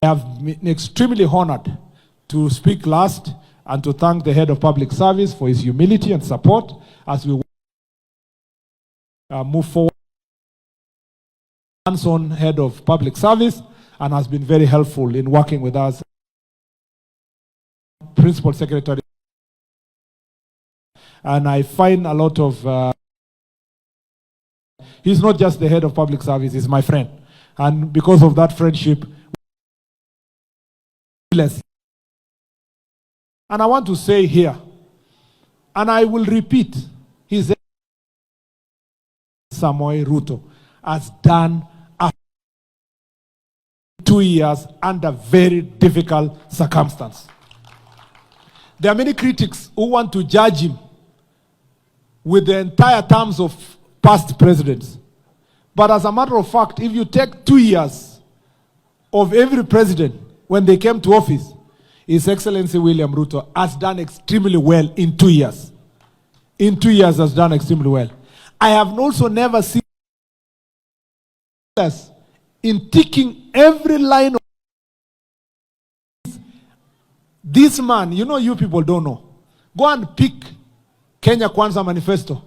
I have been extremely honored to speak last and to thank the head of public service for his humility and support as we move forward. Hands-on head of public service and has been very helpful in working with us. Principal Secretary. And I find a lot of... he's not just the head of public service, he's my friend. And because of that friendship, and I want to say here, and I will repeat, his Samoei Ruto has done 2 years under very difficult circumstances. There are many critics who want to judge him with the entire terms of past presidents. But as a matter of fact, if you take 2 years of every president when they came to office, His Excellency William Ruto has done extremely well in 2 years. In 2 years has done extremely well. I have also never seen us in ticking every line of this man. You know, you people don't know. Go and pick Kenya Kwanza manifesto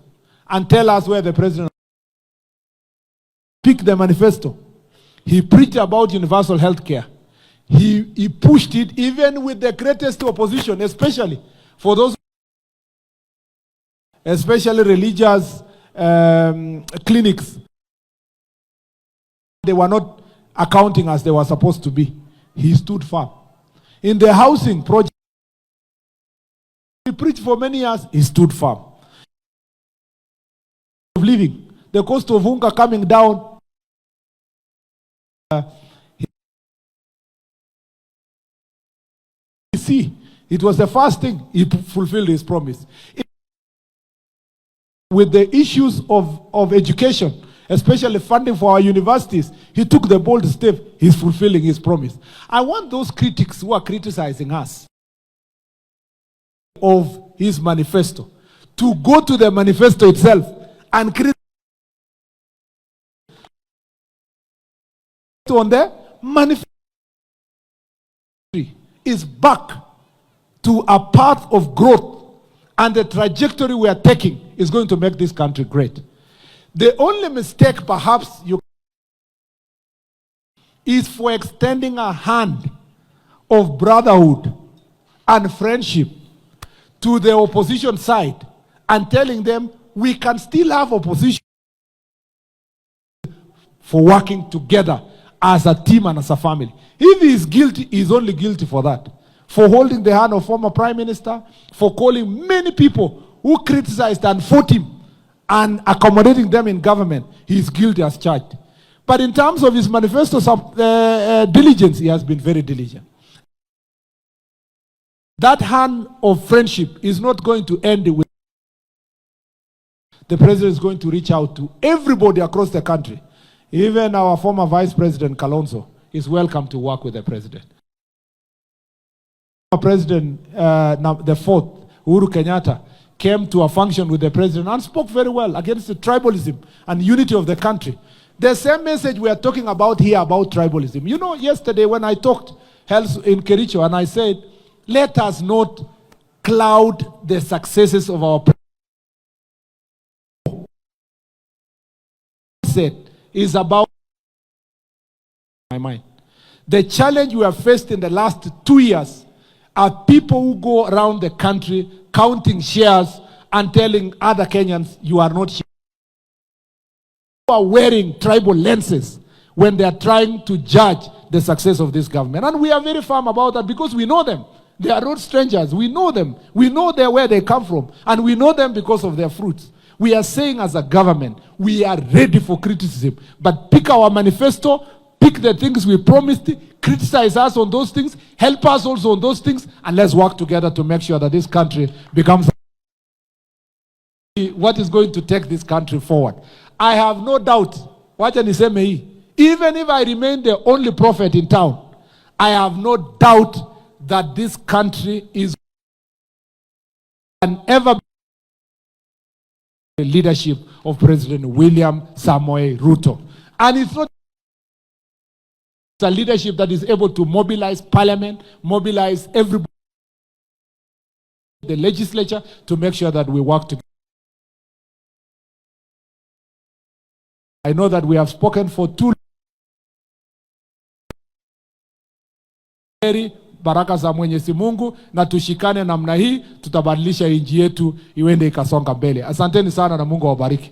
and tell us where the president. Pick the manifesto. He preached about universal health care. He pushed it even with the greatest opposition, especially for those, especially religious clinics. They were not accounting as they were supposed to be. He stood firm. In the housing project, he preached for many years, he stood firm. Of living, the cost of unga coming down, see, it was the first thing he fulfilled his promise. With the issues of education, especially funding for our universities, he took the bold step. He's fulfilling his promise. I want those critics who are criticizing us of his manifesto to go to the manifesto itself and criticize on the manifesto. Is back to a path of growth, and the trajectory we are taking is going to make this country great. The only mistake perhaps is for extending a hand of brotherhood and friendship to the opposition side and telling them we can still have opposition for working together as a team and as a family. If he is guilty, he is only guilty for that. For holding the hand of former Prime Minister, for calling many people who criticized and fought him and accommodating them in government, he is guilty as charged. But in terms of his manifesto diligence, he has been very diligent. That hand of friendship is not going to end with... The president is going to reach out to everybody across the country. Even our former Vice President Kalonzo is welcome to work with the president. President, the fourth, Uhuru Kenyatta, came to a function with the president and spoke very well against the tribalism and unity of the country. The same message we are talking about here about tribalism. You know, yesterday when I talked in Kericho and I said, let us not cloud the successes of our president. Is about my mind. The challenge we have faced in the last 2 years are people who go around the country counting shares and telling other Kenyans you are not here. People are wearing tribal lenses when they are trying to judge the success of this government. And we are very firm about that because we know them. They are not strangers. We know them. We know where they come from. And we know them because of their fruits. We are saying as a government, we are ready for criticism. But pick our manifesto, pick the things we promised, criticize us on those things, help us also on those things, and let's work together to make sure that this country becomes what is going to take this country forward. I have no doubt, even if I remain the only prophet in town, I have no doubt that this country is an ever the leadership of President William Samoei Ruto. And it's not a leadership that is able to mobilize parliament, mobilize everybody, the legislature, to make sure that we work together. I know that we have spoken for too long. Baraka za Mwenyezi Mungu, na tushikane namna hii, tutabadilisha nchi yetu iwende ikasonga mbele. Asanteni sana na Mungu awabariki.